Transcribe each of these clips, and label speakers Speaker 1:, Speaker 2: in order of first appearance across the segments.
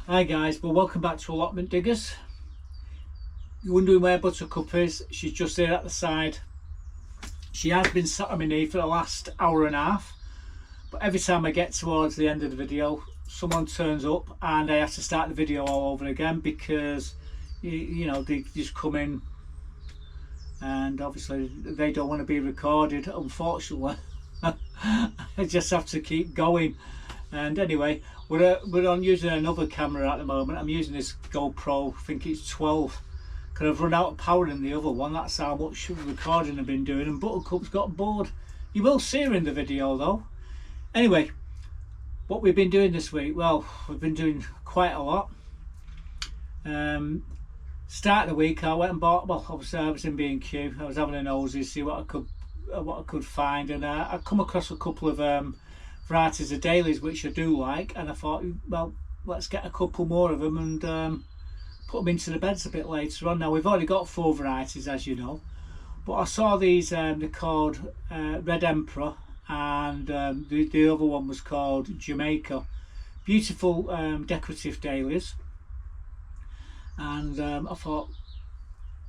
Speaker 1: Hi guys, well welcome back to Allotment Diggers. You're wondering where Buttercup is? She's just there at the side. She has been sat on my knee for the last hour and a half, but every time I get towards the end of the video, someone turns up and I have to start the video all over again because you know, they just come in and obviously they don't want to be recorded, unfortunately. I just have to keep going. And anyway, we're on using another camera at the moment. I'm using this GoPro, I think it's 12, because I've run out of power in the other one. That's how much recording I've been doing, and Buttercup's got bored. You will see her in the video though. Anyway, what we've been doing this week, well, we've been doing quite a lot. Start of the week I went and bought, well obviously I was in B&Q, I was having a nosy, see what I could find, and I come across a couple of varieties of dahlias which I do like, and I thought, well, let's get a couple more of them and put them into the beds a bit later on. Now we've already got 4 varieties, as you know, but I saw these, they're called Red Emperor, and the other one was called Jamaica. Beautiful decorative dahlias, and I thought,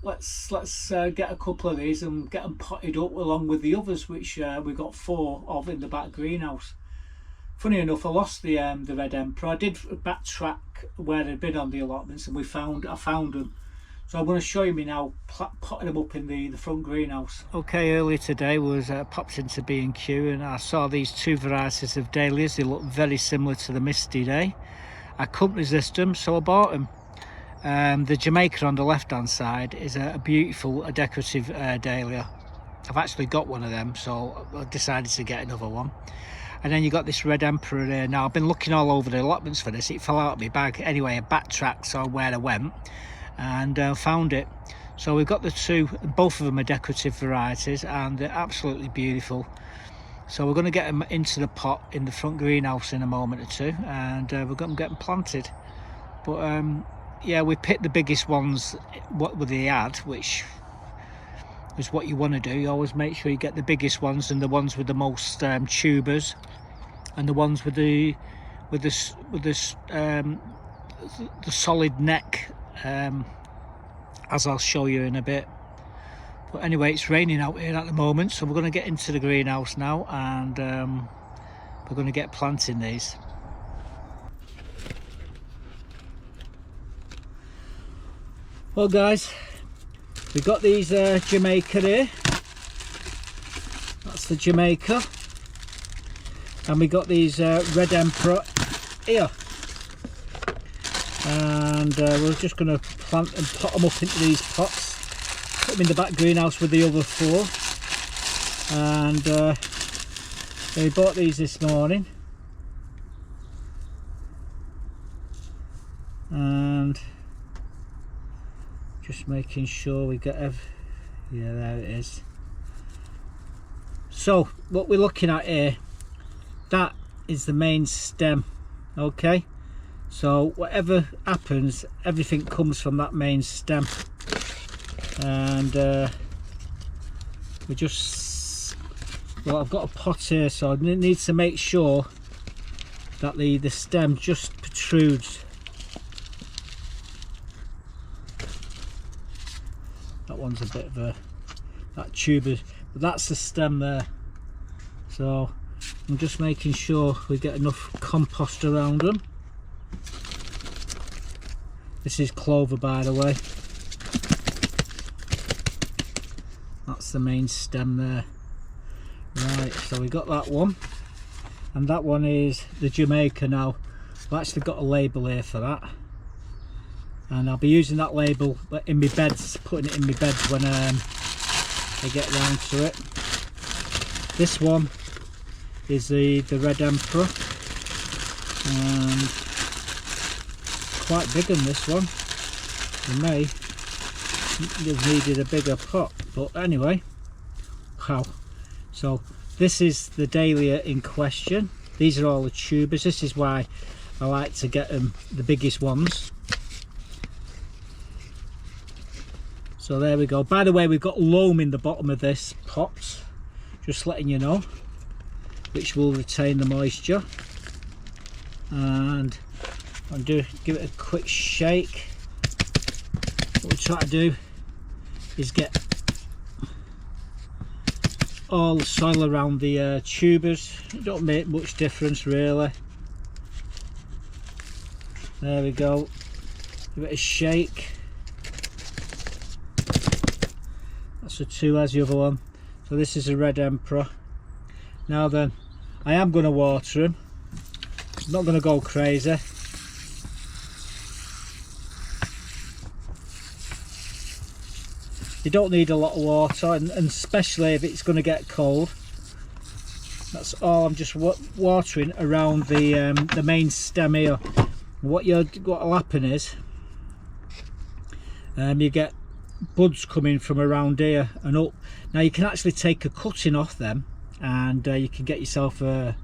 Speaker 1: let's get a couple of these and get them potted up along with the others, which we've got 4 of in the back greenhouse. Funny enough, I lost the Red Emperor. I did backtrack where they'd been on the allotments, and I found them. So I'm going to show you me now potting them up in the front greenhouse. Okay, earlier today was popped into B&Q and I saw these 2 varieties of dahlias. They look very similar to the Misty Day. I couldn't resist them, so I bought them. The Jamaica on the left hand side is a beautiful decorative dahlia. I've actually got one of them, so I decided to get another one. And then you got this Red Emperor here. Now I've been looking all over the allotments for this. It fell out of my bag. Anyway, I backtracked on where I went and found it. So we've got the 2, both of them are decorative varieties, and they're absolutely beautiful. So we're going to get them into the pot in the front greenhouse in a moment or two, and we're going to get them planted. But yeah, we picked the biggest ones what they had, which is what you want to do. You always make sure you get the biggest ones and the ones with the most tubers, and the ones with the solid neck, as I'll show you in a bit. But anyway, it's raining out here at the moment, so we're going to get into the greenhouse now, and we're going to get planting these. Well guys, we've got these Jamaica here. That's the Jamaica. And we got these Red Emperor here. And we're just going to plant and pot them up into these pots. Put them in the back greenhouse with the other 4. And we bought these this morning. And just making sure we get yeah, there it is. So what we're looking at here, that is the main stem. Okay, so whatever happens, everything comes from that main stem. And we just, well, I've got a pot here, so I need to make sure that the stem just protrudes. That one's a bit of that tuber, but that's the stem there. So I'm just making sure we get enough compost around them. This is clover, by the way. That's the main stem there. Right, so we got that one, and that one is the Jamaica. Now I've actually got a label here for that, and I'll be using that label in my beds, putting it in my beds when I get round to it. This one is the Red Emperor, and quite big in this one. You may have needed a bigger pot, but anyway, wow. So this is the dahlia in question. These are all the tubers. This is why I like to get them the biggest ones. So there we go. By the way, we've got loam in the bottom of this pot, just letting you know, which will retain the moisture. And and give it a quick shake. What we try to do is get all the soil around the tubers. It don't make much difference really. There we go. Give it a shake. That's the two, as the other one. So this is a red emperor. Now then, I am going to water them. I'm not going to go crazy. You don't need a lot of water, and especially if it's going to get cold. That's all. I'm just watering around the main stem here. What will happen is you get buds coming from around here and up. Now you can actually take a cutting off them, and you can get yourself a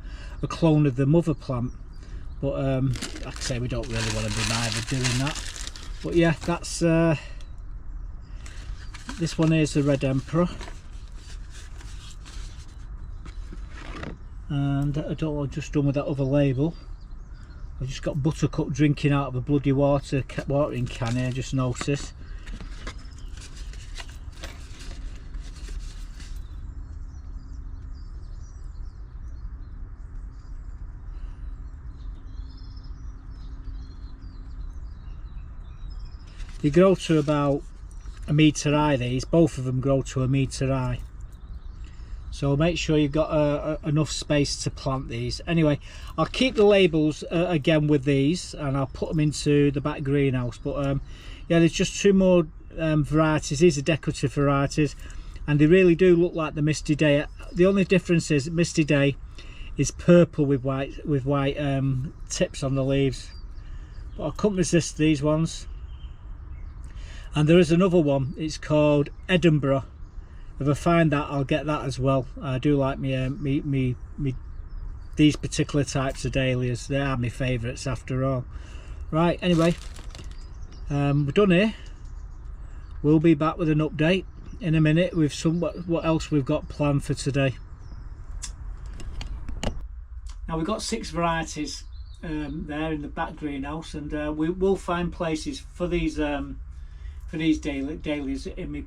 Speaker 1: clone of the mother plant. But like I say, we don't really want to be neither doing that. But yeah, that's this one is the red emperor, and I don't know what I've just done with that other label. I've just got Buttercup drinking out of a bloody watering can here, just noticed. They grow to about a metre high, these, both of them grow to a metre high. So make sure you've got enough space to plant these. Anyway, I'll keep the labels again with these, and I'll put them into the back greenhouse. But yeah, there's just two more varieties. These are decorative varieties, and they really do look like the Misty Day. The only difference is Misty Day is purple with white tips on the leaves. But I couldn't resist these ones. And there is another one, it's called Edinburgh. If I find that, I'll get that as well. I do like these particular types of dahlias. They are my favourites after all. Right, anyway, we're done here. We'll be back with an update in a minute with what else we've got planned for today. Now we've got 6 varieties there in the back greenhouse, and we will find places for these dahlias in me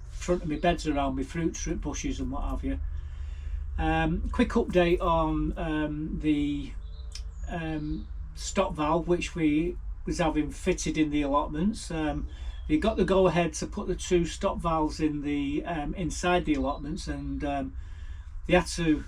Speaker 1: front of my beds around my fruit bushes and what have you. Quick update on the stop valve, which we was having fitted in the allotments. We got the go ahead to put the 2 stop valves in the inside the allotments, and they had to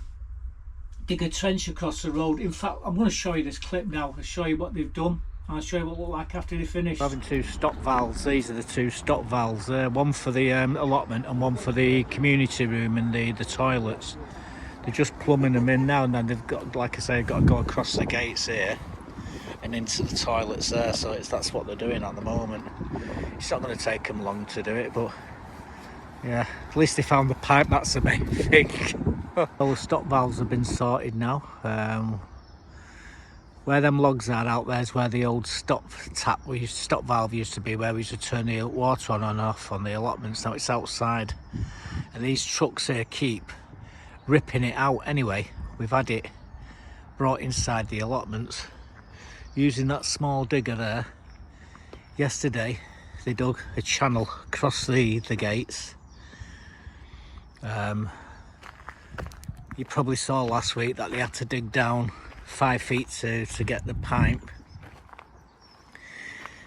Speaker 1: dig a trench across the road. In fact, I'm going to show you this clip now. I'll show you what they've done. I'll show you what it looked like after they finished. Having 2 stop valves. These are the 2 stop valves. One for the allotment and one for the community room and the toilets. They're just plumbing them in now, and then they've got, like I say, got to go across the gates here and into the toilets there. So that's what they're doing at the moment. It's not going to take them long to do it, but yeah, at least they found the pipe. That's the main thing. All the stop valves have been sorted now. Where them logs are out there is where the old stop valve used to be, where we used to turn the water on and off on the allotments. Now it's outside, and these trucks here keep ripping it out. Anyway, we've had it brought inside the allotments using that small digger there. Yesterday they dug a channel across the gates. You probably saw last week that they had to dig down 5 feet to get the pipe.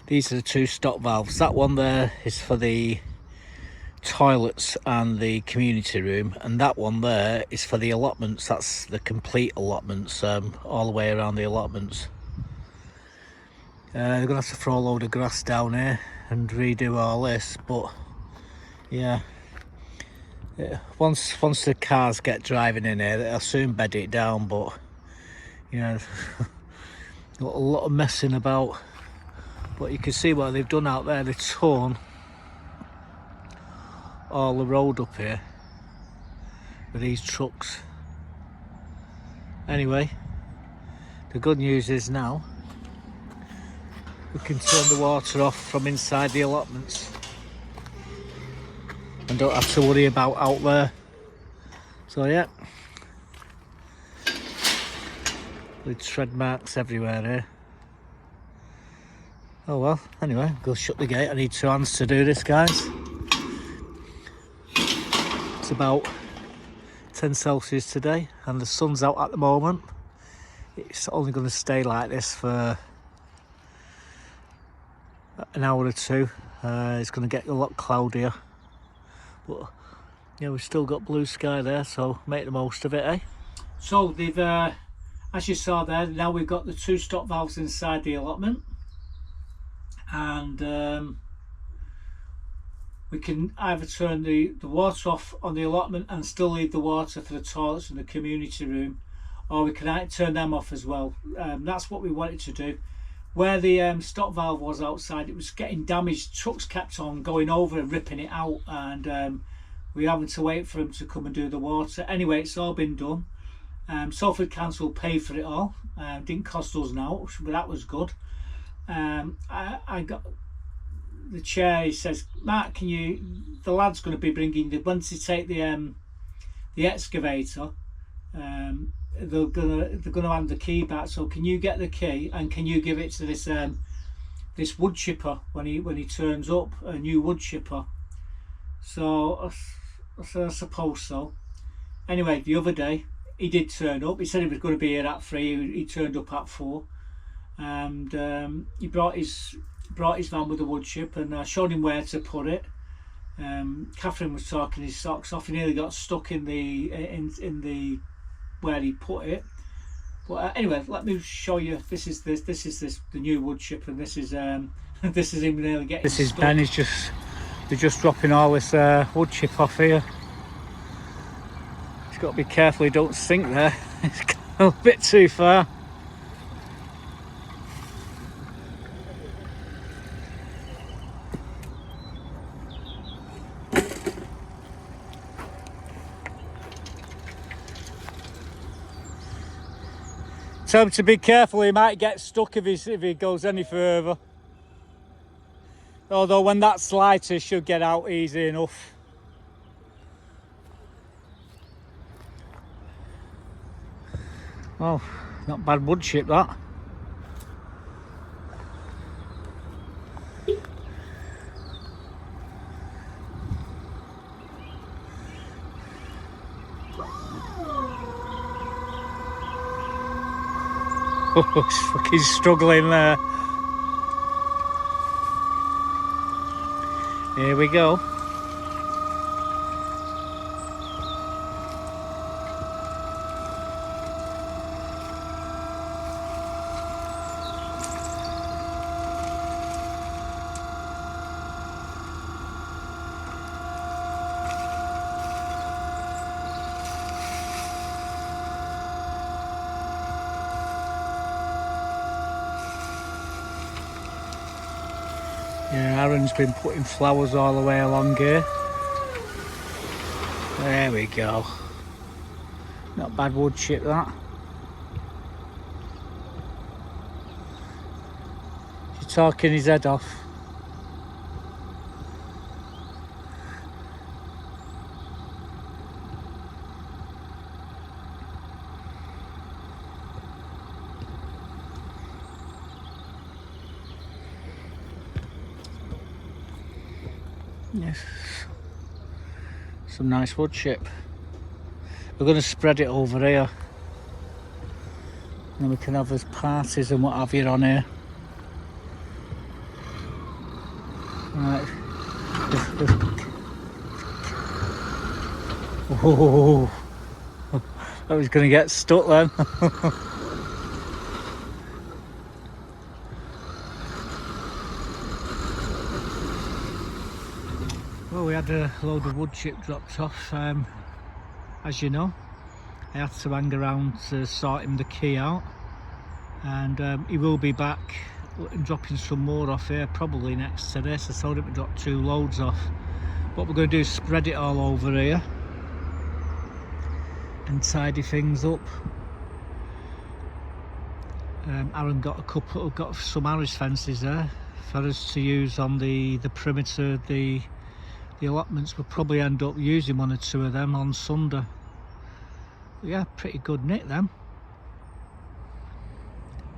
Speaker 1: These are the 2 stop valves. That one there is for the toilets and the community room, and that one there is for the allotments. That's the complete allotments, all the way around the allotments. They're gonna have to throw a load of grass down here and redo all this, but yeah, once the cars get driving in here, they'll soon bed it down. But you know, a lot of messing about. But you can see what they've done out there. They've torn all the road up here with these trucks. Anyway, the good news is now we can turn the water off from inside the allotments and don't have to worry about out there. So yeah,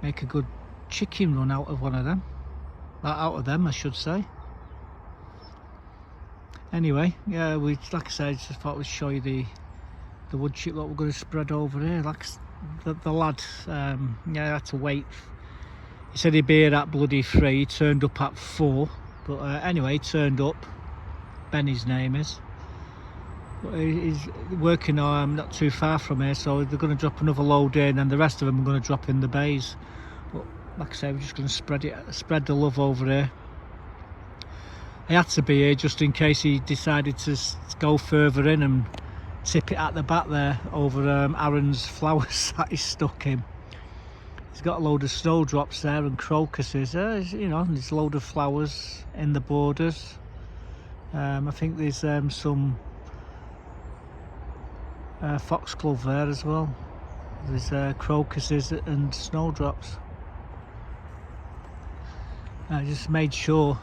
Speaker 1: make a good chicken run out of one of them. Out of them, I should say. Anyway, yeah, we, like I said, I just thought we'd show you the wood chip that we're going to spread over here. Like the lad, yeah, I had to wait. He said he'd be here at bloody 3. He turned up at 4. But anyway, he turned up. Ben, his name is. But he's working not too far from here, so they're going to drop another load in, and the rest of them are going to drop in the bays. But like I say, we're just going to spread the love over here. I had to be here just in case he decided to go further in and tip it at the back there over Aaron's flowers that he's stuck in. He's got a load of snowdrops there and crocuses. You know, there's a load of flowers in the borders. I think there's some foxglove there as well. There's crocuses and snowdrops. I just made sure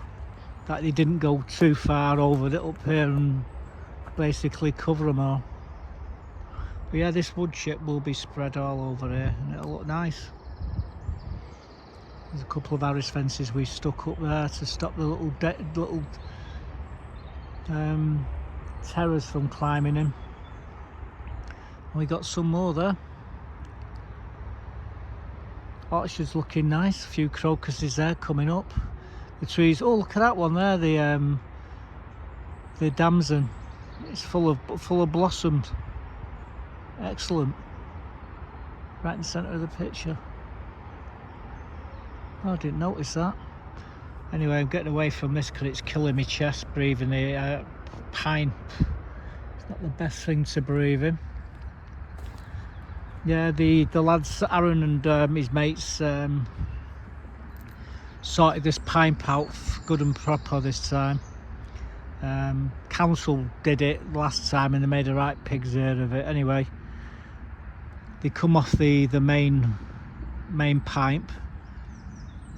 Speaker 1: that they didn't go too far over it up here and basically cover them all. But yeah, this wood chip will be spread all over here and it'll look nice. There's a couple of Harris fences we stuck up there to stop the little terrors from climbing in. We got some more there. Orchard's looking nice. A few crocuses there coming up. The trees. Oh, look at that one there. The damson. It's full of blossoms. Excellent. Right in the centre of the picture. Oh, I didn't notice that. Anyway, I'm getting away from this because it's killing my chest breathing the pine. It's not the best thing to breathe in. Yeah, the lads, Aaron and his mates, sorted this pine out good and proper this time. Council did it last time and they made a right pig's ear of it. Anyway, they come off the main pipe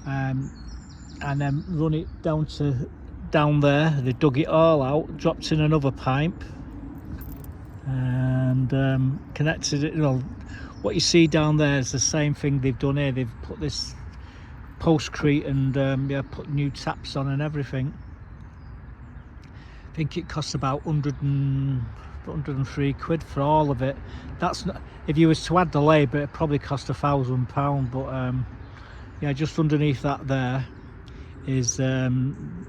Speaker 1: and then run it down there. They dug it all out, dropped in another pipe and connected it. Well, what you see down there is the same thing they've done here. They've put this postcrete and yeah, put new taps on and everything. I think it costs about 103 quid for all of it. That's not, if you was to add the labour, it probably cost £1,000. But yeah, just underneath that there is some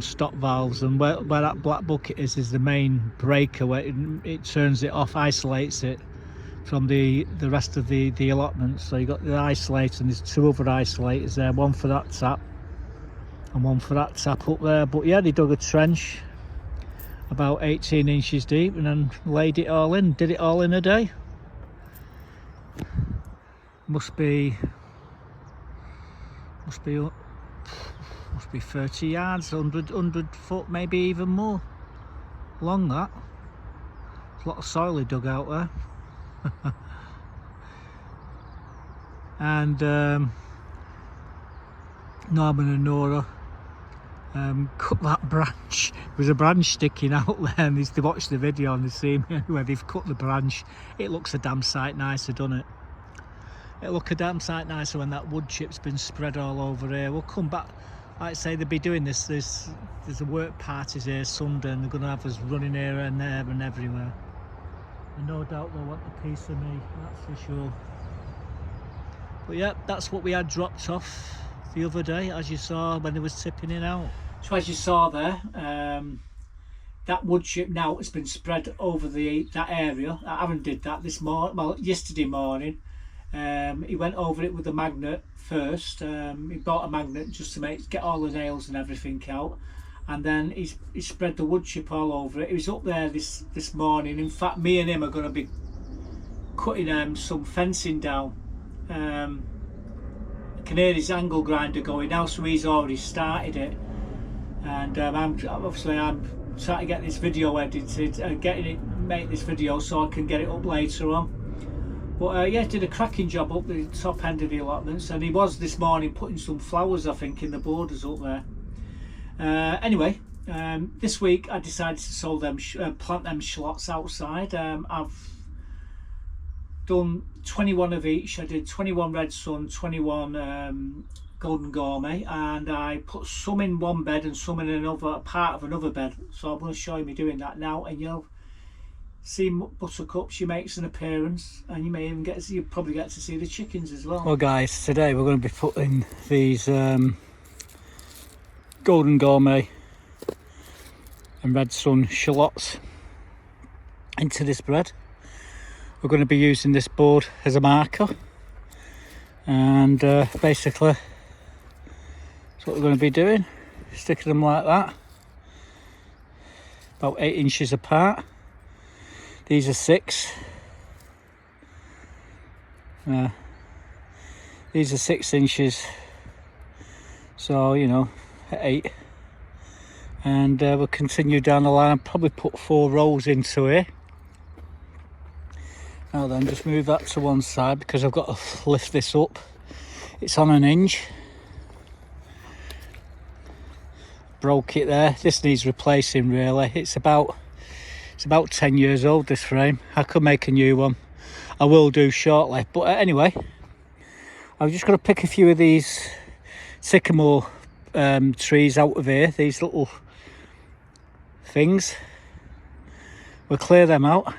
Speaker 1: stop valves, and where that black bucket is the main breaker where it turns it off, isolates it from the rest of the allotment. So you got the isolator and there's 2 other isolators there, one for that tap and one for that tap up there. But yeah, they dug a trench about 18 inches deep and then laid it all in, did it all in a day. Must be 30 yards, 100 foot, maybe even more long. That there's a lot of soil he dug out there. And Norman and Nora cut that branch. There was a branch sticking out there and they watched the video and they see where they've cut the branch. It looks a damn sight nicer, doesn't it? It'll look a damn sight nicer when that wood chip's been spread all over here. We'll come back, like I say, they'll be doing this. There's the work parties here Sunday and they're going to have us running here and there and everywhere. And no doubt they'll want a piece of me, that's for sure. But yeah, that's what we had dropped off the other day, as you saw when they was tipping it out. So as you saw there, that wood chip now has been spread over that area. Aaron did that this morning, well, yesterday morning. He went over it with a magnet first. He bought a magnet just to get all the nails and everything out, and then he spread the wood chip all over it. He was up there this morning. In fact, me and him are going to be cutting some fencing down. I can hear his angle grinder going now, so he's already started it. And I'm trying to get this video edited and make this video so I can get it up later on. But yeah, did a cracking job up the top end of the allotments, and he was this morning putting some flowers, I think, in the borders up there. Anyway, this week I decided to plant them shallots outside. I've done 21 of each. I did 21 Red Sun, 21 Golden Gourmet, and I put some in one bed and some in another part of another bed. So I'm going to show you me doing that now, and you'll see Buttercup. She makes an appearance, and you may even you probably get to see the chickens as well. Well guys, today we're going to be putting these Golden Gourmet and Red Sun Shallots into this bread. We're going to be using this board as a marker, and basically that's what we're going to be doing, sticking them like that, about 8 inches apart. These are 6. These are 6 inches, so you know, at 8. And we'll continue down the line and probably put 4 rows into here. Now then, just move that to one side because I've got to lift this up. It's on an hinge. Broke it there. This needs replacing really. It's about 10 years old, this frame. I could make a new one. I will do shortly. But anyway, I'm just going to pick a few of these sycamore trees out of here. These little things. We'll clear them out,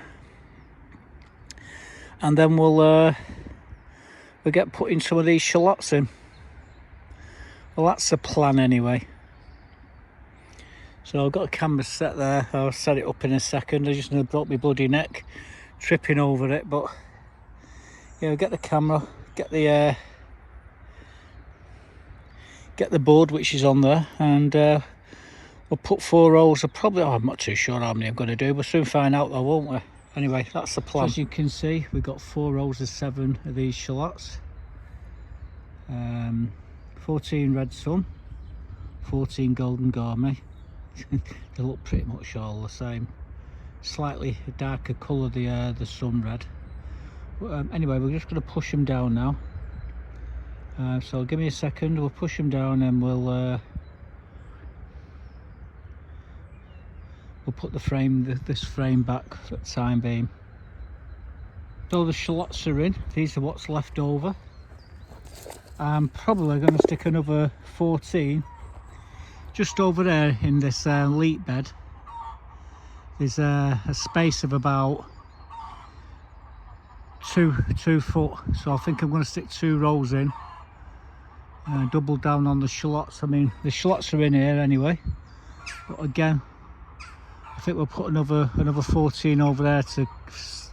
Speaker 1: and then we'll get putting some of these shallots in. Well, that's the plan anyway. So I've got a camera set there. I'll set it up in a second. I just broke my bloody neck tripping over it, but yeah, we'll get the camera, get the board which is on there, and we'll put 4 rows of probably, I'm not too sure how many I'm going to do. We'll soon find out though, won't we? Anyway, that's the plan. So as you can see, we've got 4 rows of 7 of these shallots. 14 Red Sun, 14 Golden Gourmet. They look pretty much all the same. Slightly darker colour, the sun red. But, anyway, we're just going to push them down now. So give me a second. We'll push them down and we'll put the frame, this frame back for the time being. So the shallots are in. These are what's left over. I'm probably going to stick another 14 just over there in this leek bed. There's a space of about 2 foot, so I think I'm going to stick 2 rows in. Double down on the shallots. I mean, the shallots are in here anyway, but again, I think we'll put another 14 over there to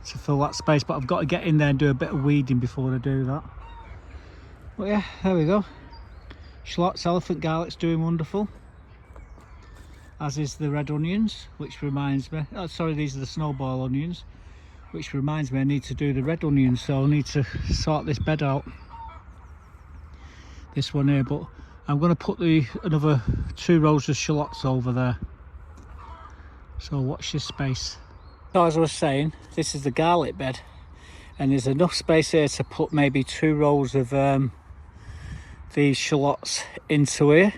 Speaker 1: fill that space, but I've got to get in there and do a bit of weeding before I do that. But yeah, there we go. Shallots, elephant garlic's doing wonderful, as is the red onions, which reminds me, oh sorry, these are the snowball onions, which reminds me I need to do the red onions, so I need to sort this bed out, this one here. But I'm going to put another 2 rows of shallots over there, so watch this space. So as I was saying, this is the garlic bed, and there's enough space here to put maybe 2 rows of these shallots into here.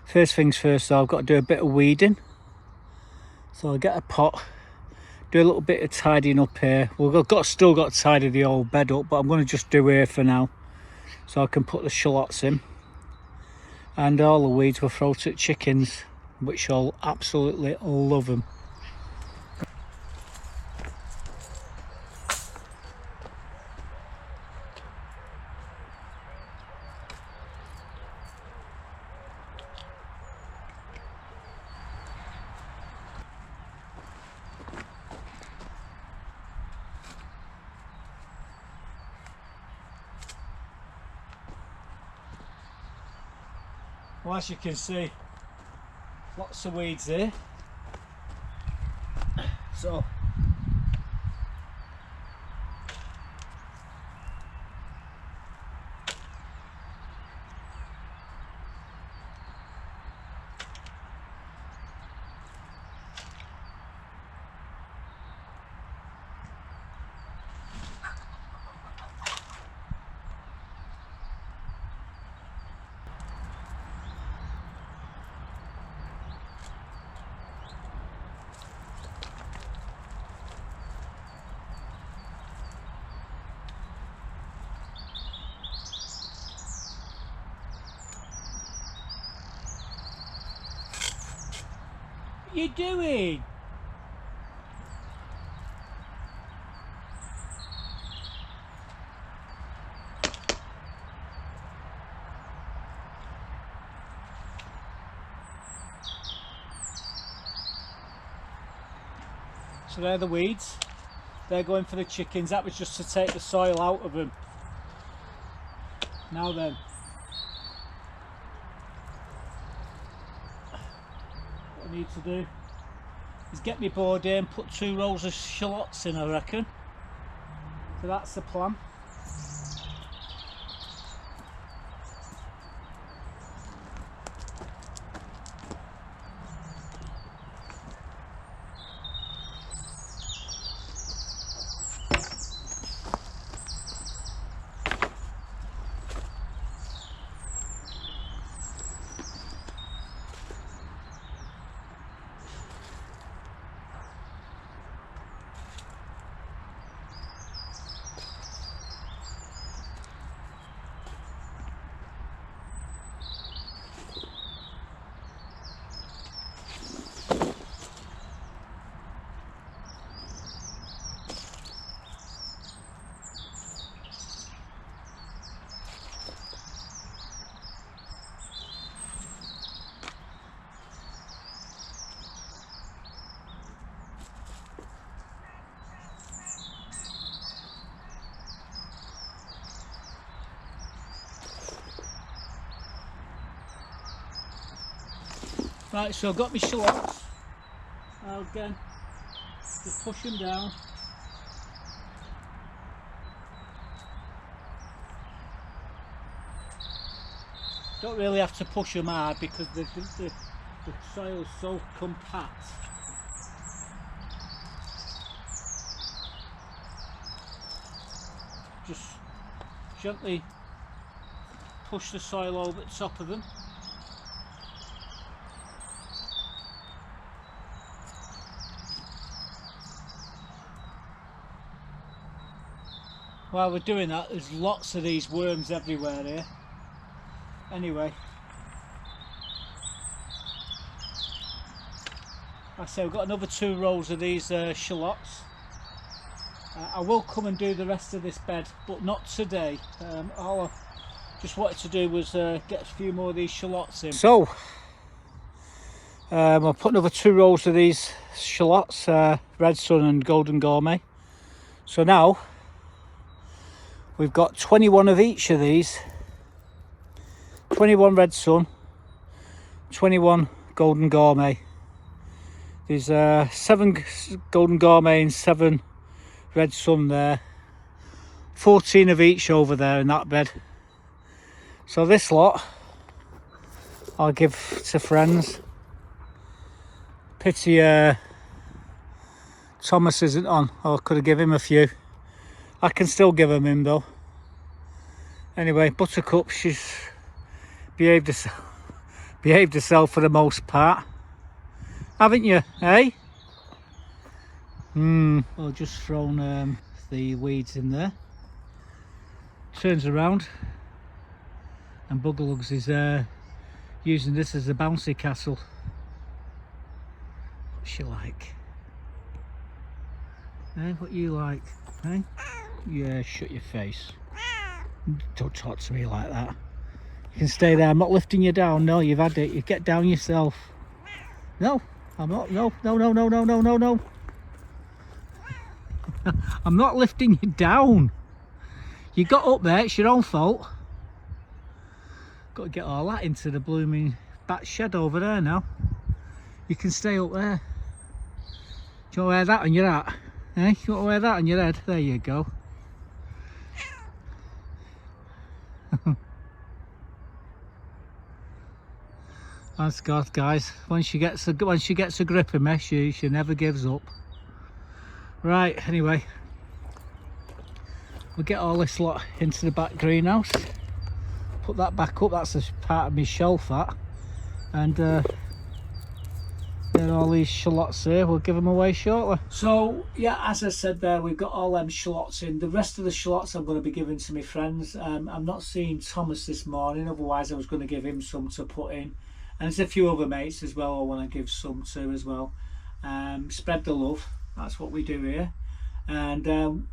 Speaker 1: First things first though, I've got to do a bit of weeding, so I'll get a pot, do a little bit of tidying up here. We've still got to tidy the old bed up, but I'm going to just do here for now, so I can put the shallots in, and all the weeds will throw to the chickens, which will absolutely love them. Well, as you can see, lots of weeds here. So What you doing? So they're the weeds. They're going for the chickens. That was just to take the soil out of them. Now then, what I need to do is get my board in, put 2 rows of shallots in, I reckon. So that's the plan. Right, so I've got my shallots. Now again, just push them down. Don't really have to push them hard because the soil is so compact. Just gently push the soil over the top of them. While we're doing that, there's lots of these worms everywhere here. Anyway, like I say, we've got another 2 rows of these shallots. I will come and do the rest of this bed, but not today. All I just wanted to do was get a few more of these shallots in. So, I'll put another 2 rows of these shallots, Red Sun and Golden Gourmet. So now, we've got 21 of each of these. 21 Red Sun, 21 Golden Gourmet. There's 7 Golden Gourmet and 7 Red Sun there. 14 of each over there in that bed. So this lot I'll give to friends. Pity Thomas isn't on, or I could have given him a few. I can still give him though. Anyway, Buttercup, she's behaved herself for the most part, haven't you, eh? Well, just thrown the weeds in there. Turns around and Buggerlugs is using this as a bouncy castle. What's she like? Eh? What you like? Eh? Yeah, shut your face. Don't talk to me like that. You can stay there. I'm not lifting you down. No, you've had it. You get down yourself. No, I'm not. No, no, no, no, no, no, no, no. I'm not lifting you down. You got up there. It's your own fault. Got to get all that into the blooming bat shed over there now. You can stay up there. Do you want to wear that on your hat? Eh? You want to wear that on your head? There you go. That's God, guys. Once she gets a grip of me, she never gives up. Right. Anyway, we'll get all this lot into the back greenhouse. Put that back up. That's a part of my shelf, that. And then all these shallots here, we'll give them away shortly. So yeah, as I said there, we've got all them shallots in. The rest of the shallots I'm going to be giving to my friends. I'm not seeing Thomas this morning, otherwise I was going to give him some to put in. and there's a few other mates as well I want to give some to as well. Spread the love, that's what we do here. And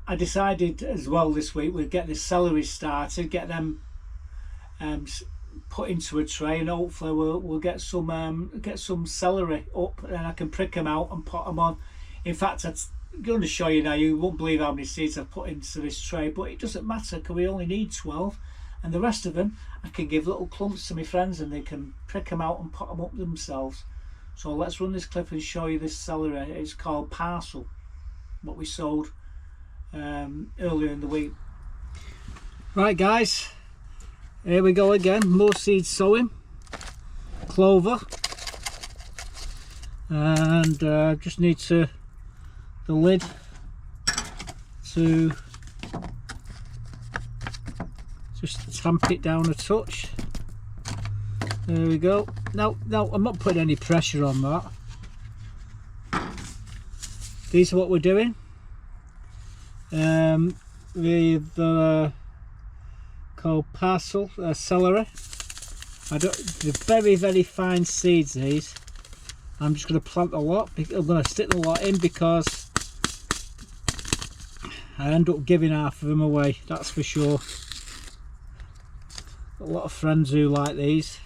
Speaker 1: I decided as well this week we'd get the celery started, get them put into a tray, and hopefully we'll get some celery up, and I can prick them out and put them on. In fact, I'm going to show you now. You won't believe how many seeds I've put into this tray, but it doesn't matter because we only need 12, and the rest of them I can give little clumps to my friends and they can prick them out and put them up themselves. So let's run this clip and show you this celery. It's called Parcel, what we sowed earlier in the week. Right guys, here we go again, more seed sowing, clover, and just need the lid to just tamp it down a touch. There we go. No, I'm not putting any pressure on that. These are what we're doing. With called Parcel celery. They're very fine seeds, these. I'm just going to plant a lot. I'm going to stick the lot in because I end up giving half of them away, that's for sure. Got a lot of friends who like these.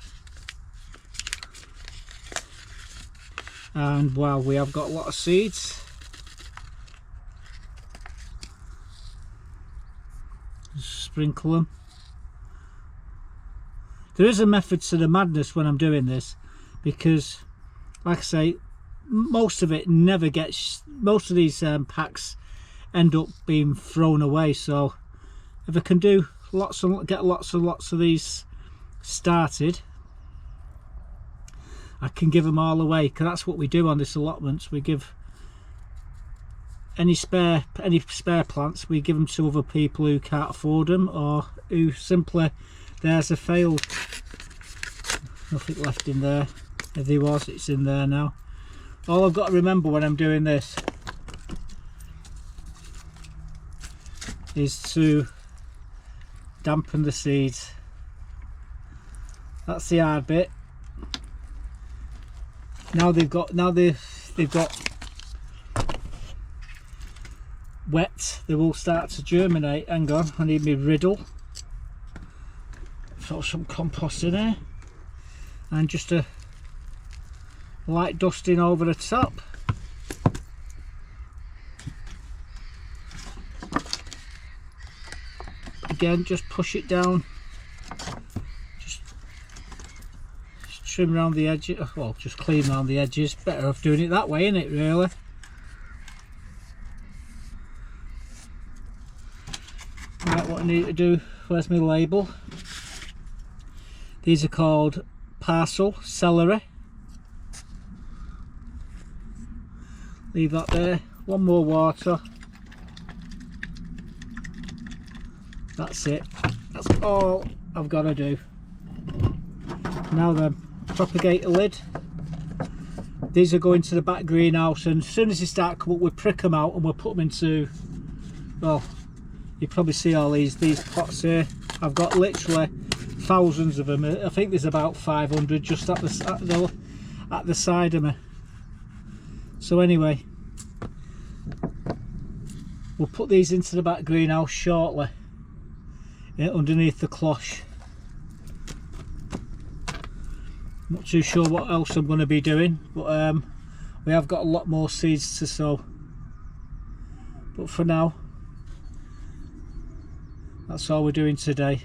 Speaker 1: And wow, we have got a lot of seeds. Just sprinkle them. There is a method to the madness when I'm doing this, because like I say, most of it never gets, most of these packs end up being thrown away. So if I can do get lots of these started, I can give them all away, because that's what we do on this allotment. We give any spare plants, we give them to other people who can't afford them, or who simply theirs have failed. Nothing left in there. If there was, it's in there now. All I've got to remember when I'm doing this is to dampen the seeds. That's the hard bit. Now they've got wet, they will start to germinate. Hang on, I need my riddle. Throw some compost in there and just a light dusting over the top. Again, just push it down, just trim around the edges, well, just clean around the edges. Better off doing it that way, isn't it, really? Right, what I need to do, where's my label? These are called Parcel celery. Leave that there. One more water. That's it. That's all I've got to do. Now then, propagate a lid. These are going to the back greenhouse, and as soon as they start coming up, we'll prick them out and we'll put them into, well, you probably see all these pots here. I've got literally thousands of them. I think there's about 500 just at the side of me. So anyway, we'll put these into the back greenhouse shortly, underneath the cloche. Not too sure what else I'm going to be doing, but we have got a lot more seeds to sow. But for now, that's all we're doing today.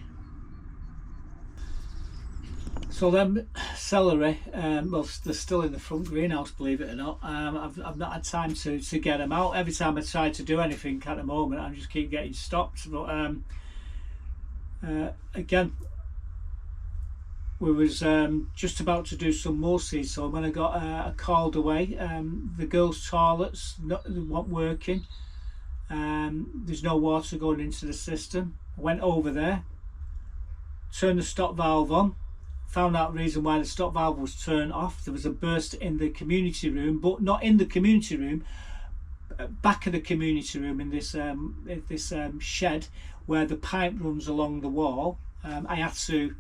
Speaker 1: So then celery, well, they're still in the front greenhouse, believe it or not. I've not had time to get them out. Every time I try to do anything at the moment, I just keep getting stopped. But again, we was just about to do some more seeds, so when I got called away, the girls' toilets weren't working. There's no water going into the system. I went over there, turned the stop valve on, found out the reason why the stop valve was turned off. There was a burst in the community room, but not in the community room, back of the community room, in this shed where the pipe runs along the wall. I had to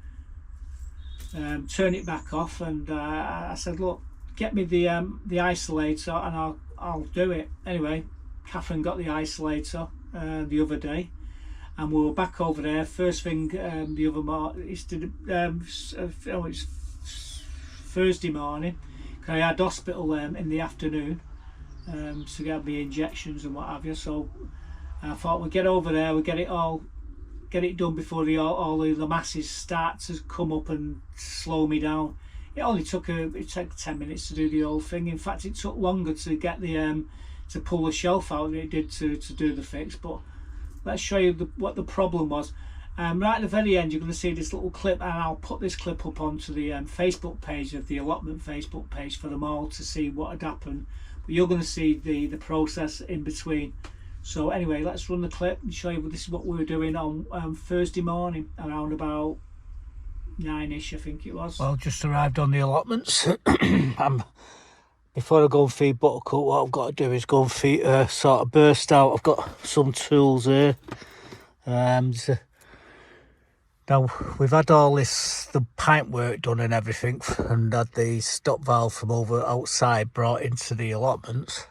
Speaker 1: turn it back off, and I said, look, get me the isolator and I'll do it. Anyway, Catherine got the isolator the other day, and we were back over there first thing the other morning. It's Thursday morning, because I had hospital in the afternoon to get me injections and what have you. So I thought we'd get over there, we'd get it done before all the masses start to come up and slow me down. It only took 10 minutes to do the whole thing. In fact, it took longer to get the to pull the shelf out than it did to do the fix. But let's show you what the problem was. Right at the very end, you're going to see this little clip, and I'll put this clip up onto the Facebook page of the Allotment Facebook page for them all to see what had happened. But you're going to see the process in between. So anyway, let's run the clip and show you this is what we were doing on Thursday morning around about 9ish, I think it was. Well, just arrived on the allotments. Before I go and feed Buttercup, what I've got to do is go and feed sort of burst out. I've got some tools here. Now we've had all the pipe work done and everything, and had the stop valve from over outside brought into the allotments.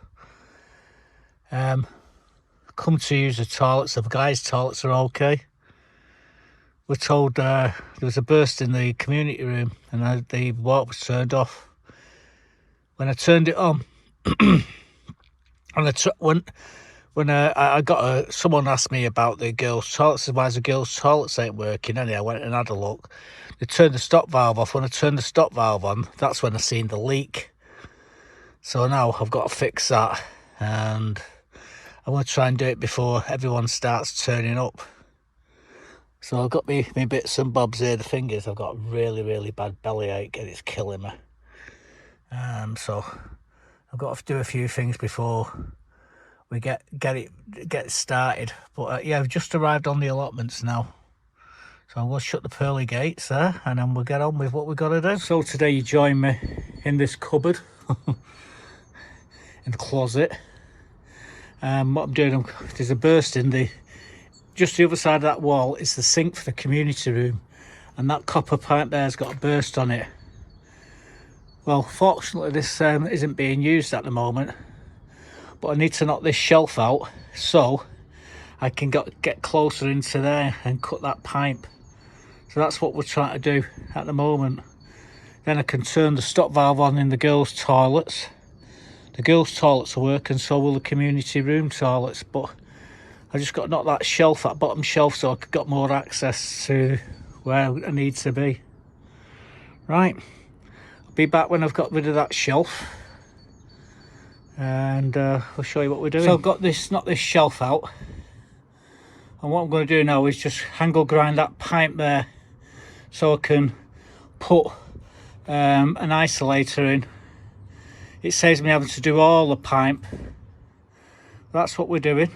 Speaker 1: Come to use the toilets. The guys' toilets are okay. We're told there was a burst in the community room, and the water was turned off. When I turned it on, and someone asked me about the girls' toilets. Why the girls' toilets ain't working? Anyway, I went and had a look. They turned the stop valve off. When I turned the stop valve on, that's when I seen the leak. So now I've got to fix that, and I want to try and do it before everyone starts turning up. So I've got me bits and bobs here. The thing is, I've got a really, really bad bellyache, and it's killing me. So I've got to do a few things before we get it started. But yeah, I've just arrived on the allotments now. So we'll shut the pearly gates there, and then we'll get on with what we've got to do. So today you join me in this cupboard, in the closet. What I'm doing, there's a burst in just the other side of that wall is the sink for the community room, and that copper pipe there's got a burst on it. Well, fortunately this isn't being used at the moment, but I need to knock this shelf out so I can get closer into there and cut that pipe. So that's what we're trying to do at the moment. Then I can turn the stop valve on in the girls' toilets. The girls' toilets are working, so will the community room toilets, but I just got to knock that bottom shelf, so I've got more access to where I need to be. Right, I'll be back when I've got rid of that shelf, and I'll show you what we're doing. So I've got knocked this shelf out, and what I'm going to do now is just angle grind that pipe there, so I can put an isolator in. It saves me having to do all the pipe. That's what we're doing.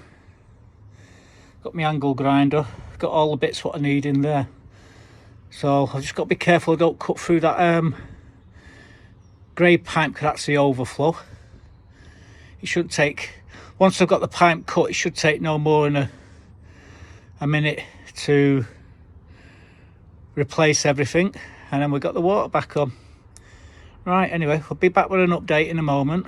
Speaker 1: Got my angle grinder, got all the bits what I need in there. So I've just got to be careful I don't cut through that grey pipe, could actually overflow. It shouldn't take, once I've got the pipe cut, it should take no more than a minute to replace everything, and then we've got the water back on. Right, anyway, we'll be back with an update in a moment.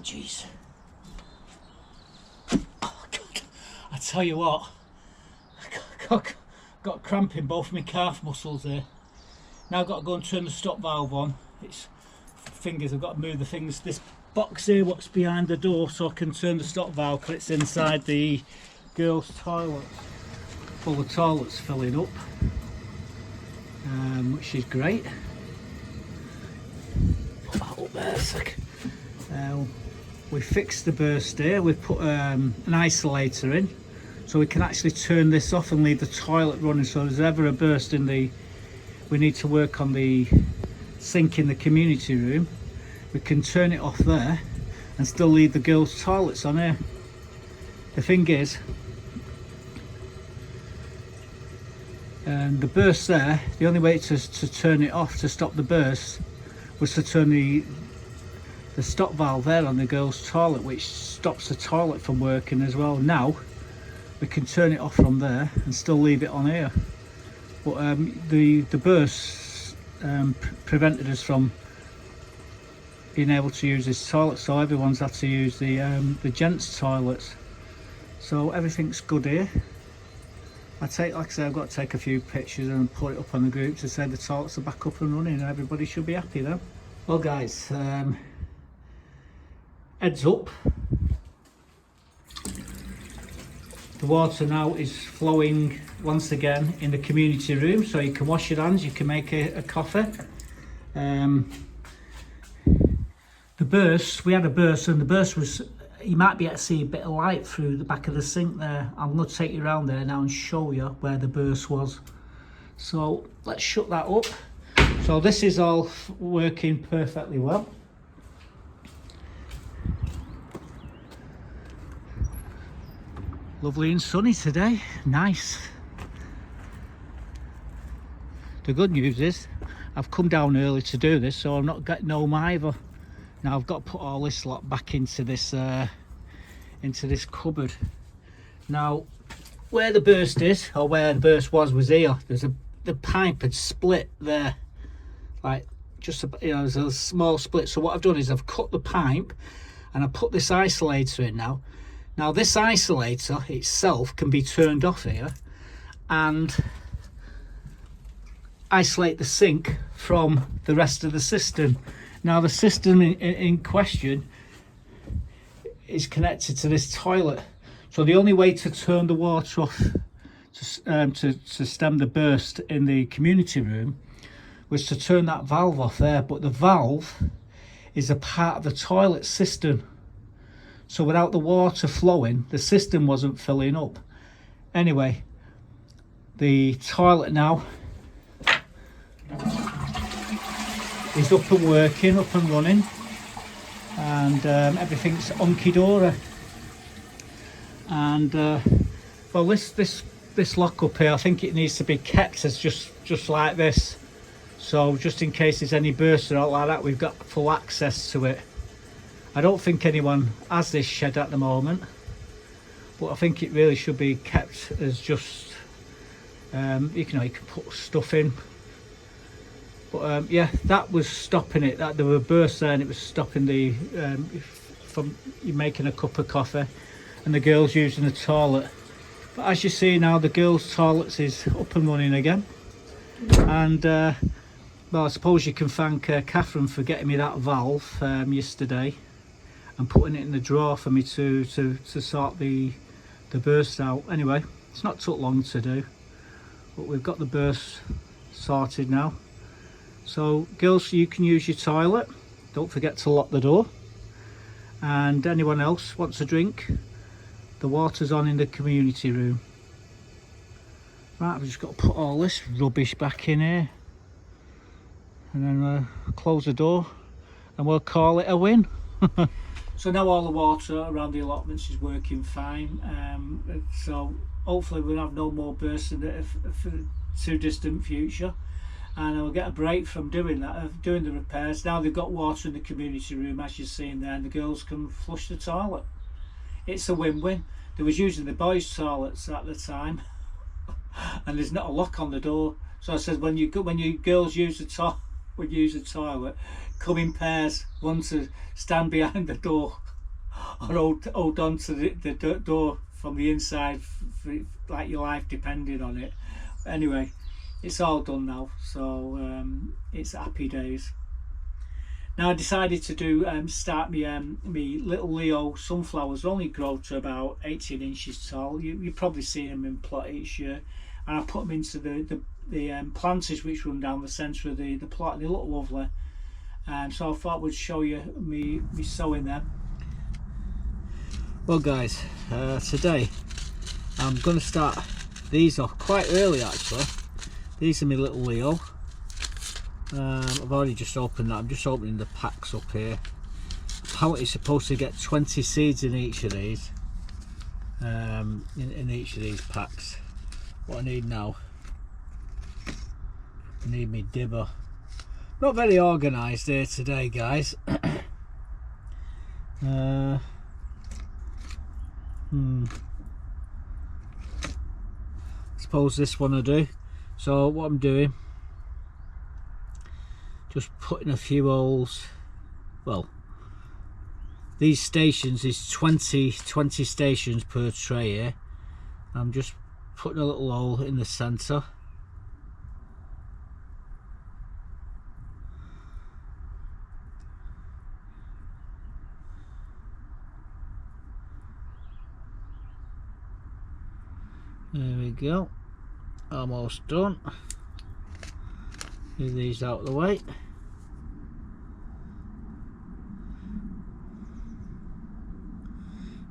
Speaker 1: Oh jeez. Oh God. I tell you what, got cramp in both my calf muscles there. Now I've got to go and turn the stop valve on. It's fingers, I've got to move the things. This box here, what's behind the door, so I can turn the stop valve because it's inside the girls' toilet. Well, the toilet's filling up, which is great. Put that up there a second. We fixed the burst here. We put an isolator in, so we can actually turn this off and leave the toilet running. So if there's ever a burst in the, we need to work on the sink in the community room, we can turn it off there and still leave the girls' toilets on here. The thing is, the burst there, the only way to turn it off, to stop the burst, was to turn the stop valve there on the girls' toilet, which stops the toilet from working as well. Now we can turn it off from there and still leave it on here, but the burst prevented us from being able to use this toilet, so everyone's had to use the gents' toilets. So everything's good here. Like I say, I've got to take a few pictures and put it up on the group to say the toilets are back up and running, and everybody should be happy then. Well guys, heads up, the water now is flowing once again in the community room, so you can wash your hands, you can make a coffee. The burst, we had a burst, and the burst was, you might be able to see a bit of light through the back of the sink there. I'm going to take you around there now and show you where the burst was. So let's shut that up. So this is all working perfectly well. Lovely and sunny today, nice. The good news is I've come down early to do this, so I'm not getting home either. Now I've got to put all this lot back into this cupboard. Now where the burst is, or where the burst was here. The pipe had split there, like just there's a small split. So what I've done is I've cut the pipe and I put this isolator in now. Now this isolator itself can be turned off here and isolate the sink from the rest of the system. Now the system in question is connected to this toilet, so the only way to turn the water off to stem the burst in the community room was to turn that valve off there, but the valve is a part of the toilet system, so without the water flowing, the system wasn't filling up. Anyway, the toilet now is up and working, up and running, and everything's hunky-dory. And well, this lock up here, I think it needs to be kept as just like this, so just in case there's any bursts or all like that, we've got full access to it. I don't think anyone has this shed at the moment, but I think it really should be kept as just you can put stuff in. But yeah, that was stopping it. That there were bursts there, and it was stopping the from you making a cup of coffee and the girls using the toilet. But as you see now, the girls' toilets is up and running again. And well, I suppose you can thank Catherine for getting me that valve yesterday and putting it in the drawer for me to sort the burst out. Anyway, it's not took long to do, but we've got the burst sorted now. So girls, you can use your toilet, don't forget to lock the door, and anyone else wants a drink, the water's on in the community room. Right, I've just got to put all this rubbish back in here and then close the door and we'll call it a win. So now all the water around the allotments is working fine, so hopefully we'll have no more bursts in the too distant future, and I'll get a break from doing that, doing the repairs. Now they've got water in the community room, as you've seen there, and the girls can flush the toilet. It's a win-win. They was using the boys' toilets at the time and there's not a lock on the door, so I said, when you girls use the toilet, would use the toilet come in pairs. One to stand behind the door or hold on to the door from the inside, like your life depended on it. Anyway, it's all done now, so it's happy days. Now I decided to do start me little Leo sunflowers. Only grow to about 18 inches tall. You've probably seen them in plot each year, and I put them into the planters which run down the centre of the plot, and they look lovely. So I thought we'd show you me sowing them. Well guys, today I'm going to start these off quite early actually. These are my little Leo. I've already just opened that. I'm just opening the packs up here. Apparently supposed to get 20 seeds in each of these, in each of these packs. What I need now, I need me dibber. Not very organised here today guys. Suppose this one I do. So what I'm doing, just putting a few holes. Well, these stations is 20 stations per tray here. I'm just putting a little hole in the centre. There we go, almost done. Move these out of the way.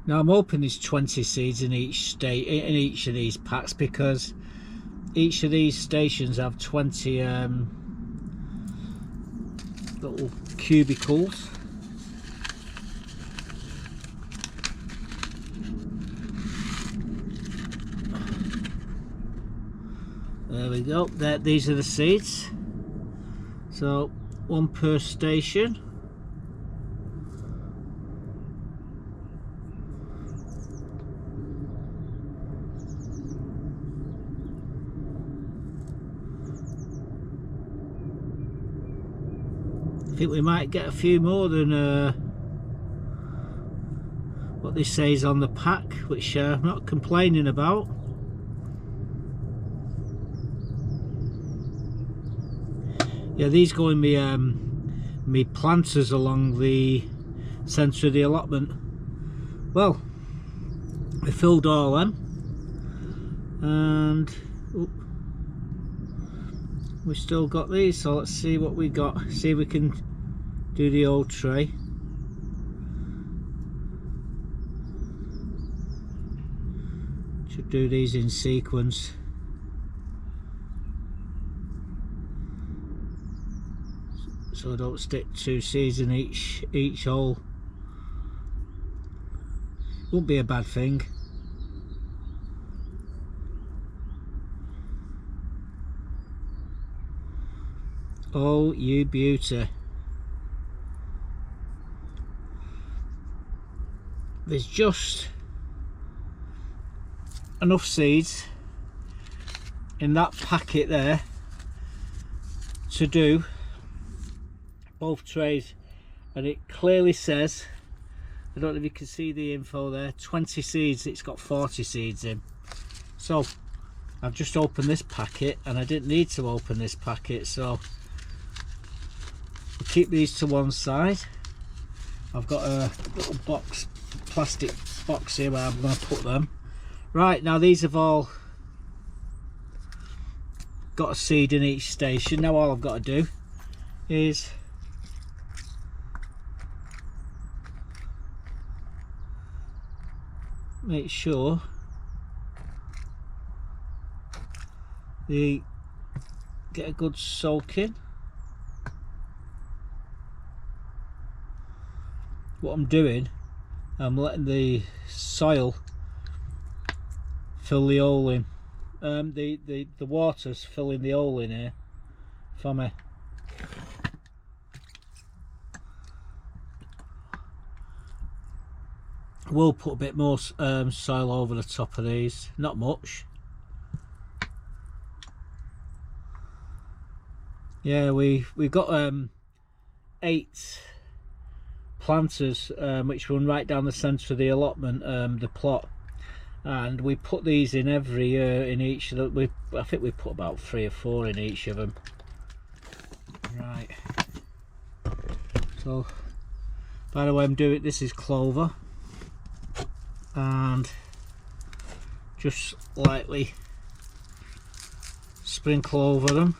Speaker 1: Now I'm hoping there's 20 seeds in each of these packs, because each of these stations have 20 little cubicles. There we go. These are the seeds. So one per station. I think we might get a few more than what this says on the pack, which I'm not complaining about. Yeah, these go in me planters along the centre of the allotment. Well, we filled all them, and we still got these. So let's see what we got. See if we can do the old tray. Should do these in sequence. So I don't stick 2 seeds in each hole. Won't be a bad thing. Oh, you beauty. There's just enough seeds in that packet there to do both trays, and it clearly says, I don't know if you can see the info there, 20 seeds. It's got 40 seeds in. So I've just opened this packet, and I didn't need to open this packet, so we'll keep these to one side. I've got a little box, plastic box here where I'm going to put them. Right, now these have all got a seed in each station. Now all I've got to do is make sure they get a good soaking. What I'm doing, I'm letting the soil fill the hole in. The water's filling the hole in here for me. We'll put a bit more soil over the top of these, not much. Yeah, we got 8 planters which run right down the centre of the allotment, the plot, and we put these in every year in each of the, I think we put about 3 or 4 in each of them. Right, so by the way I'm doing, this is clover, and just lightly sprinkle over them.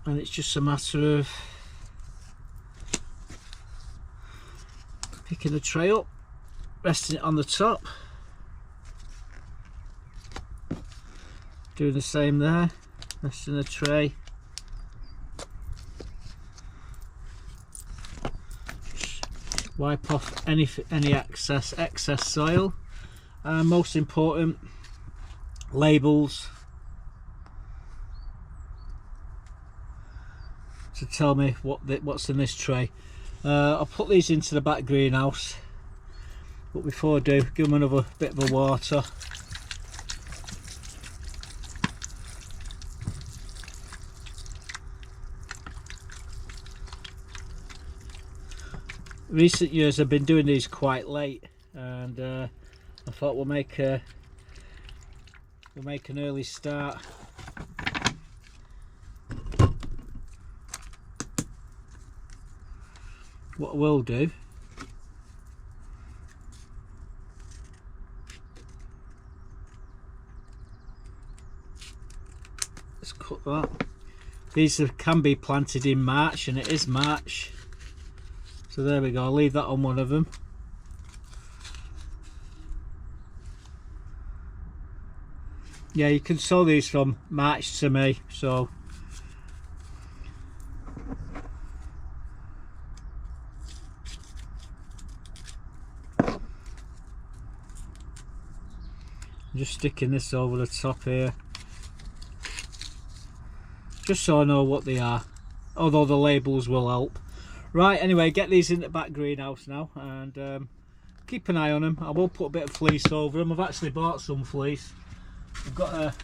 Speaker 1: And it's just a matter of picking the tray up, resting it on the top, doing the same there, resting the tray, just wipe off any excess soil, and most important, labels to tell me what's in this tray. I'll put these into the back greenhouse, but before I do, give them another bit of a water. Recent years I've been doing these quite late, and I thought we'll make an early start. What I will do, let's cut that. These can be planted in March, and it is March, so there we go. I'll leave that on one of them. Yeah, you can sow these from March to May, so I'm just sticking this over the top here, just so I know what they are, although the labels will help. Right, anyway, get these in the back greenhouse now, and keep an eye on them. I will put a bit of fleece over them. I've actually bought some fleece. I've got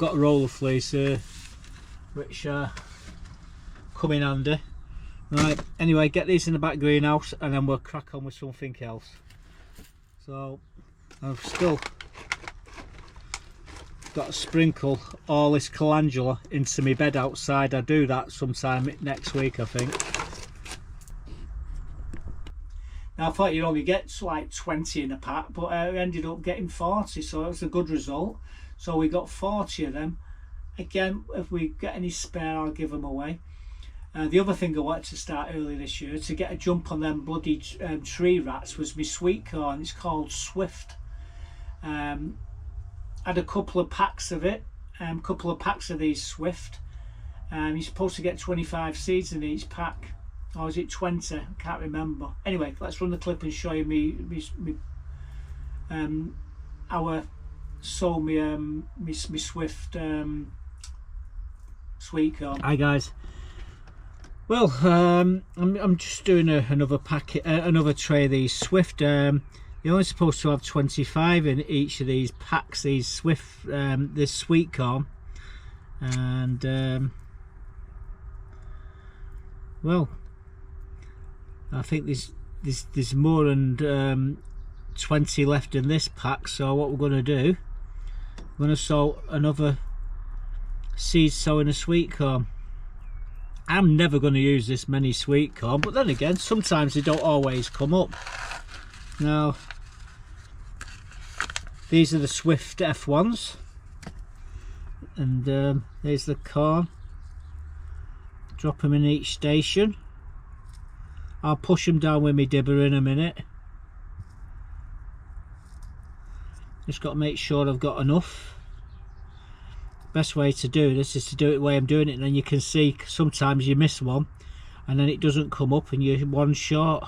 Speaker 1: a roll of fleece here, which come in handy. Right, anyway, get these in the back greenhouse, and then we'll crack on with something else. So I've still got to sprinkle all this calendula into my bed outside. I do that sometime next week, I think. Now I thought you'd only get like 20 in a pack, but I ended up getting 40, so it was a good result. So we got 40 of them. Again, if we get any spare, I'll give them away. The other thing I wanted to start early this year to get a jump on them bloody tree rats was my sweet corn. It's called Swift. Had a couple of packs of it, couple of packs of these Swift. You're supposed to get 25 seeds in each pack, or is it 20? I can't remember. Anyway, let's run the clip and show you our sow me Swift sweet corn. Hi guys. Well, I'm just doing another packet, another tray of these Swift. You're only supposed to have 25 in each of these packs, these Swift, this sweet corn, and well, I think there's more than 20 left in this pack. So what we're going to do, we're going to sow another seed sowing a sweet corn. I'm never going to use this many sweet corn, but then again, sometimes they don't always come up. Now, these are the Swift F1s, and there's the corn. Drop them in each station. I'll push them down with my dibber in a minute. Just got to make sure I've got enough. Best way to do this is to do it the way I'm doing it, and then you can see sometimes you miss one and then it doesn't come up and you're one short.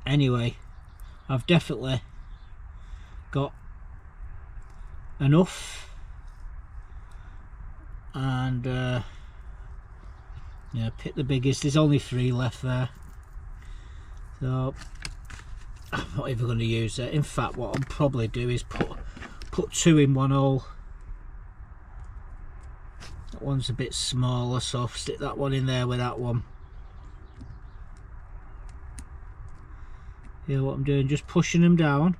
Speaker 1: Anyway, I've definitely got enough, and yeah, pick the biggest. There's only 3 left there, so I'm not even going to use it. In fact, what I'll probably do is put 2 in one hole. That one's a bit smaller, so I'll stick that one in there with that one. You know what I'm doing? Just pushing them down.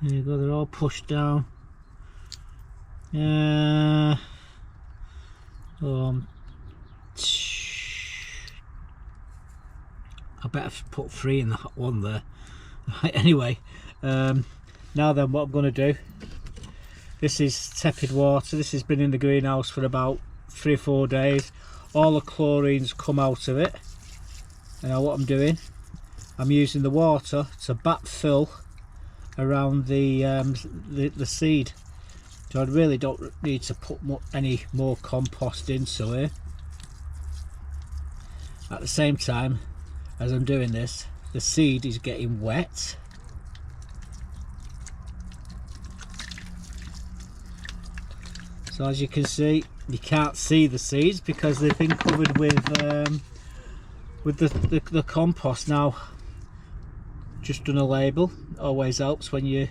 Speaker 1: There you go, they're all pushed down. I better put 3 in that one there. Anyway, now then, what I'm going to do, this is tepid water. This has been in the greenhouse for about 3 or 4 days. All the chlorine's come out of it. And now what I'm doing, I'm using the water to backfill around the seed. So I really don't need to put any more compost into it. At the same time as I'm doing this, the seed is getting wet. So as you can see, you can't see the seeds because they've been covered with the compost. Now, just done a label. Always helps when you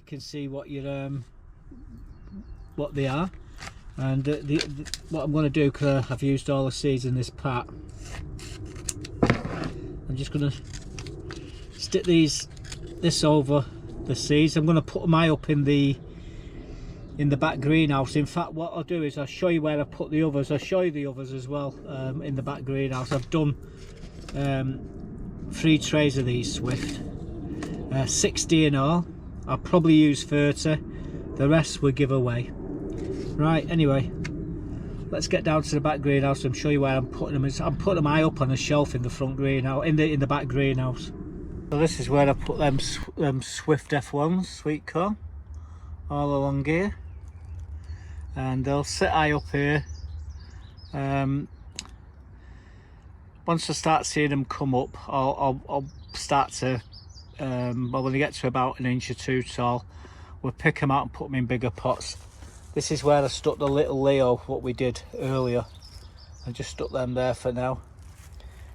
Speaker 1: can see what what they are. And what I'm going to do, because I've used all the seeds in this pot, I'm just going to stick this over the seeds. I'm going to put them high up in the back greenhouse. In fact, what I'll do is I'll show you where I put the others. I'll show you the others as well in the back greenhouse. I've done 3 trays of these Swift, 60 in all. I'll probably use 30. The rest we give away. Right, anyway, let's get down to the back greenhouse and show you where I'm putting them. I'm putting them high up on a shelf in the front greenhouse, in the back greenhouse. So this is where I put them Swift F1s, sweet corn, all along here, and they'll sit high up here. Once I start seeing them come up, I'll start to, well, when they get to about 1 inch or 2 tall, we'll pick them out and put them in bigger pots. This is where I stuck the little Leo, what we did earlier. I just stuck them there for now.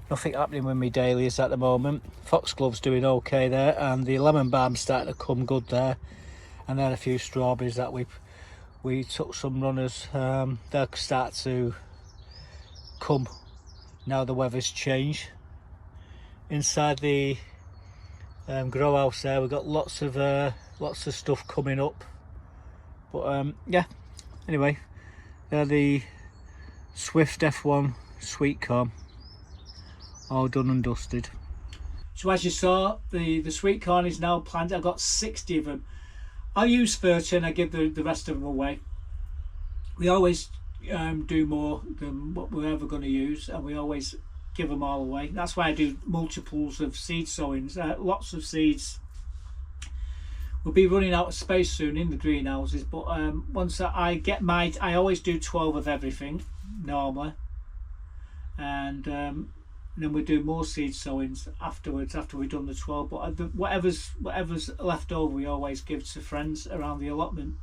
Speaker 1: Nothing happening with me dahlias at the moment. Foxglove's doing okay there, and the lemon balm's starting to come good there. And then a few strawberries that we took some runners. They'll start to come now the weather's changed. Inside the grow house there, we've got lots of stuff coming up. But yeah, anyway, they're the Swift F1 sweet corn, all done and dusted. So as you saw, the sweet corn is now planted. I've got 60 of them. I use 30 and I give the rest of them away. We always do more than what we're ever going to use, and we always give them all away. That's why I do multiples of seed sowings, lots of seeds. We'll be running out of space soon in the greenhouses, but once I get I always do 12 of everything normally, and then we do more seed sowings afterwards after we've done the 12. But whatever's left over, we always give to friends around the allotment.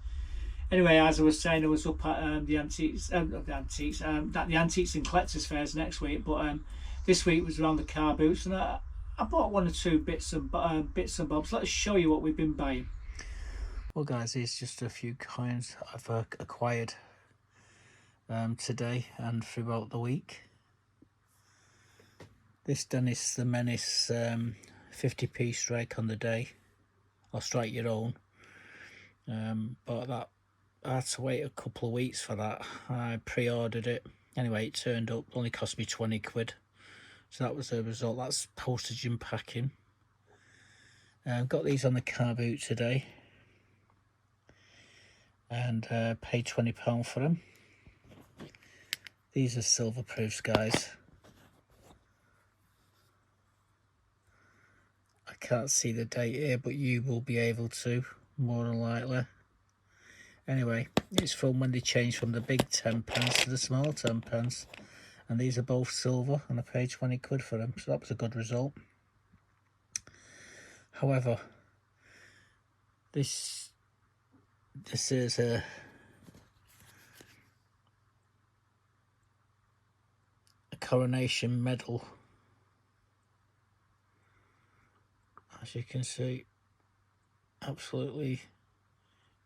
Speaker 1: Anyway, as I was saying, I was up at the antiques and collectors fairs next week, but this week was around the car boots, and I bought 1 or 2 bits and bobs. Let's show you what we've been buying. Well guys, here's just a few coins I've acquired today and throughout the week. This Dennis the Menace 50p strike on the day, or strike your own. But that, I had to wait a couple of weeks for that. I pre-ordered it. Anyway, it turned up, only cost me 20 quid. So that was the result. That's postage and packing. Got these on the car boot today, and paid £20 for them. These are silver proofs, guys. I can't see the date here, but you will be able to, more than likely. Anyway, it's from when they changed from the big 10p to the small 10p. And these are both silver, and I paid 20 quid for them, so that was a good result. However, this is a coronation medal, as you can see. Absolutely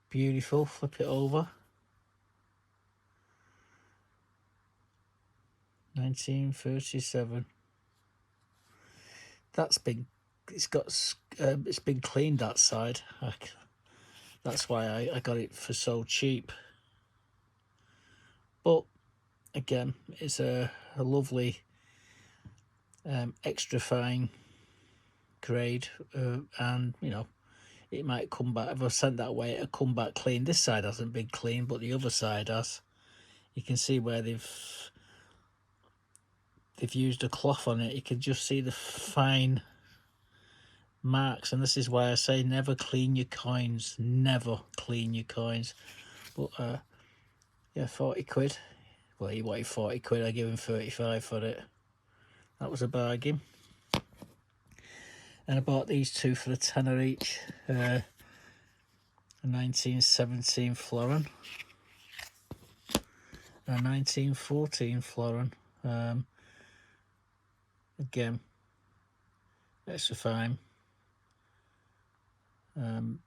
Speaker 1: beautiful. Flip it over. 1937. It's been cleaned, that side. That's why I got it for so cheap. But again, it's a lovely extra fine grade, and you know, it might come back. If I sent that way, it'll come back clean. This side hasn't been clean, but the other side has. You can see where they've used a cloth on it. You can just see the fine marks, and this is why I say never clean your coins. Never clean your coins. But yeah, 40 quid. Well, he wanted 40 quid. I give him 35 for it. That was a bargain. And I bought these two for a tenner each. A 1917 florin and a 1914 florin. Again, extra fine. And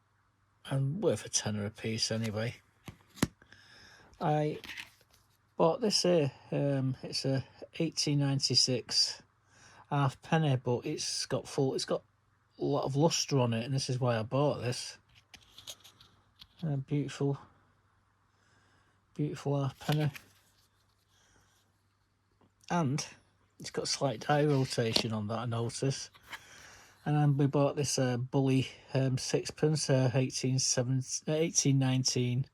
Speaker 1: worth a tenner a piece anyway. I bought this here. It's a 1896 half penny, but it's got a lot of lustre on it, and this is why I bought this. Beautiful half penny, and it's got slight die rotation on that, I notice. And then we bought this bully sixpence, 1819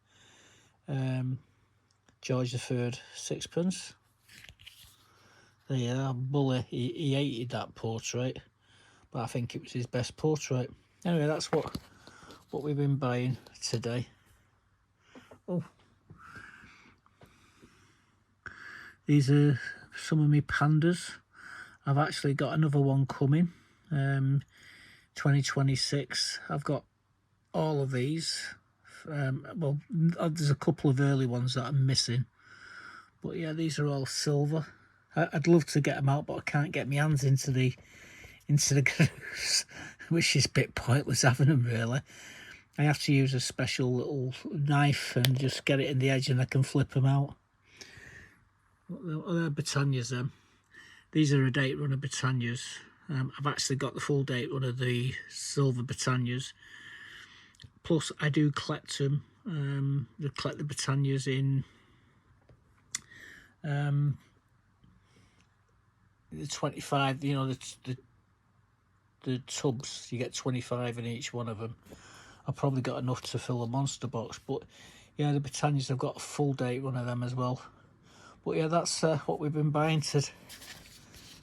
Speaker 1: George III sixpence. There you are, bully. He hated that portrait, but I think it was his best portrait. Anyway, that's what we've been buying today. Oh, these are some of my pandas. I've actually got another one coming, 2026. I've got all of these. Well, there's a couple of early ones that I'm missing, but yeah, these are all silver. I'd love to get them out, but I can't get my hands into the grooves, which is a bit pointless having them, really. I have to use a special little knife and just get it in the edge, and I can flip them out. They're Britannias, them. These are a date run of Britannias. I've actually got the full date run of the silver Britannias. Plus, I do collect them. I collect the Britannias in the 25. You know, the tubs. You get 25 in each one of them. I've probably got enough to fill a monster box. But yeah, the Britannias, I've got a full date run of them as well. But yeah, that's what we've been buying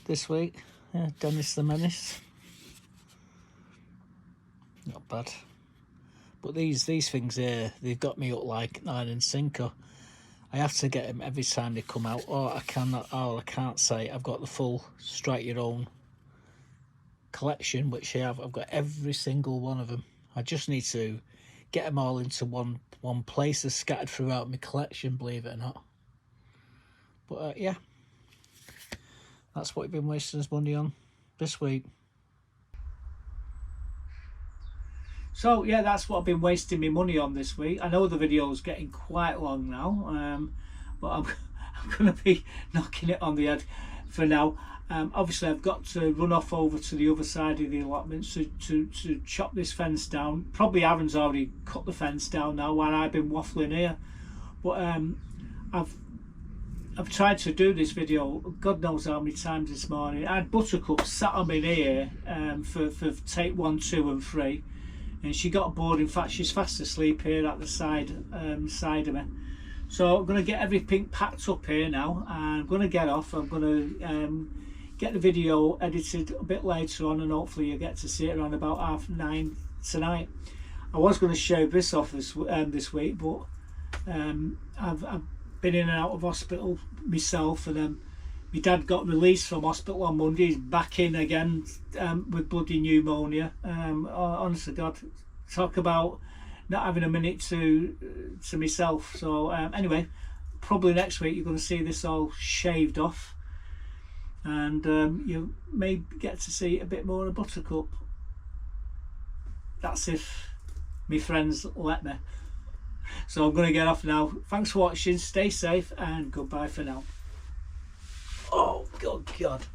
Speaker 1: this week. Yeah, Dennis the Menace. Not bad. But these things here, they've got me up like nine and sinker. I have to get them every time they come out, or I can't say I've got the full strike your own collection, which I have. I've got every single one of them. I just need to get them all into one place. They're scattered throughout my collection, believe it or not. But yeah, that's what we've been wasting his money on this week. So yeah, that's what I've been wasting my money on this week. I know the video's getting quite long now, but I'm going to be knocking it on the head for now. Obviously, I've got to run off over to the other side of the allotment to chop this fence down. Probably Aaron's already cut the fence down now while I've been waffling here. But I've tried to do this video God knows how many times this morning. I had Buttercup sat on me here for take 1, 2 and 3. And she got bored. In fact, she's fast asleep here at the side of me. So I'm going to get everything packed up here now. I'm going to get off. I'm going to get the video edited a bit later on, and hopefully you get to see it around about 9:30 tonight. I was going to shave this off this week, but I've been in and out of hospital myself, and My dad got released from hospital on Monday. He's back in again with bloody pneumonia. Honestly, God, talk about not having a minute to myself. So anyway, probably next week you're going to see this all shaved off, and you may get to see a bit more of Buttercup. That's if my friends let me. So I'm going to get off now. Thanks for watching. Stay safe and goodbye for now. Oh, God.